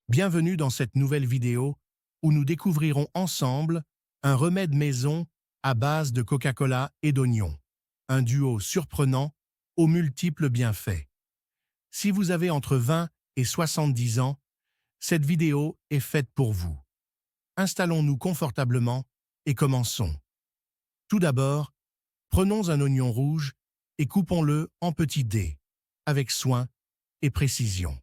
Bienvenue dans cette nouvelle vidéo où nous découvrirons ensemble un remède maison à base de Coca-Cola et d'oignons. Un duo surprenant aux multiples bienfaits. Si vous avez entre 20 et 70 ans, cette vidéo est faite pour vous. Installons-nous confortablement et commençons. Tout d'abord, prenons un oignon rouge et coupons-le en petits dés, avec soin et précision.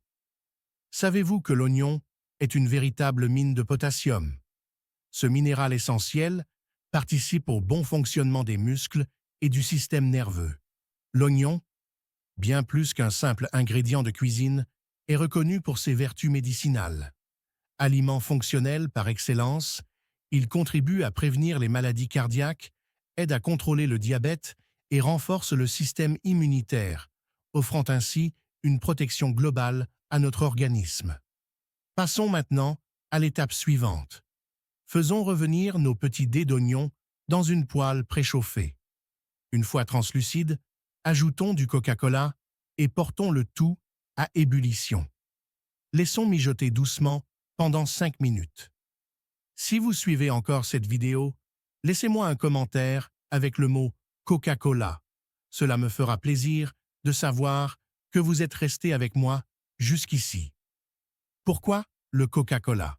Savez-vous que l'oignon est une véritable mine de potassium? Ce minéral essentiel participe au bon fonctionnement des muscles et du système nerveux. L'oignon, bien plus qu'un simple ingrédient de cuisine, est reconnu pour ses vertus médicinales. Aliment fonctionnel par excellence, il contribue à prévenir les maladies cardiaques, aide à contrôler le diabète et renforce le système immunitaire, offrant ainsi une protection globale à notre organisme. Passons maintenant à l'étape suivante. Faisons revenir nos petits dés d'oignon dans une poêle préchauffée. Une fois translucide, ajoutons du Coca-Cola et portons le tout à ébullition. Laissons mijoter doucement pendant 5 minutes. Si vous suivez encore cette vidéo, laissez-moi un commentaire avec le mot Coca-Cola. Cela me fera plaisir de savoir que vous êtes resté avec moi jusqu'ici. Pourquoi le Coca-Cola?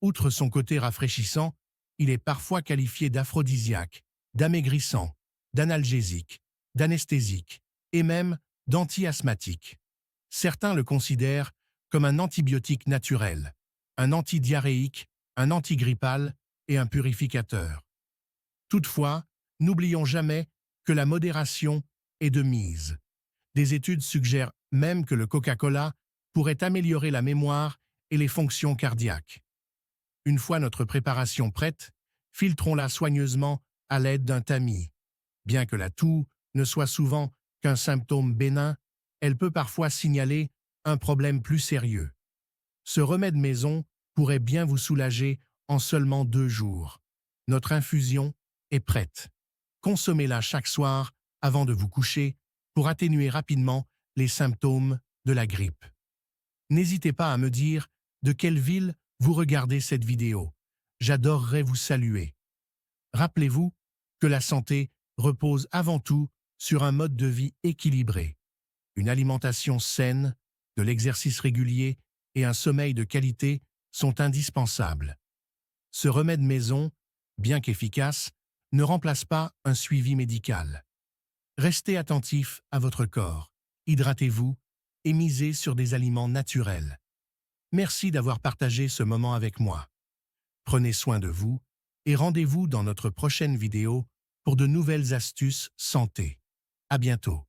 Outre son côté rafraîchissant, il est parfois qualifié d'aphrodisiaque, d'amaigrissant, d'analgésique, d'anesthésique et même d'anti-asthmatique. Certains le considèrent comme un antibiotique naturel, un antidiarrhéique, un antigrippal et un purificateur. Toutefois, n'oublions jamais que la modération est de mise. Des études suggèrent même que le Coca-Cola pourrait améliorer la mémoire et les fonctions cardiaques. Une fois notre préparation prête, filtrons-la soigneusement à l'aide d'un tamis. Bien que la toux ne soit souvent qu'un symptôme bénin, elle peut parfois signaler un problème plus sérieux. Ce remède maison pourrait bien vous soulager en seulement 2 jours. Notre infusion est prête. Consommez-la chaque soir avant de vous coucher pour atténuer rapidement les symptômes de la grippe. N'hésitez pas à me dire de quelle ville vous regardez cette vidéo. J'adorerais vous saluer. Rappelez-vous que la santé repose avant tout sur un mode de vie équilibré. Une alimentation saine, de l'exercice régulier et un sommeil de qualité sont indispensables. Ce remède maison, bien qu'efficace, ne remplace pas un suivi médical. Restez attentif à votre corps, hydratez-vous et misez sur des aliments naturels. Merci d'avoir partagé ce moment avec moi. Prenez soin de vous et rendez-vous dans notre prochaine vidéo pour de nouvelles astuces santé. À bientôt.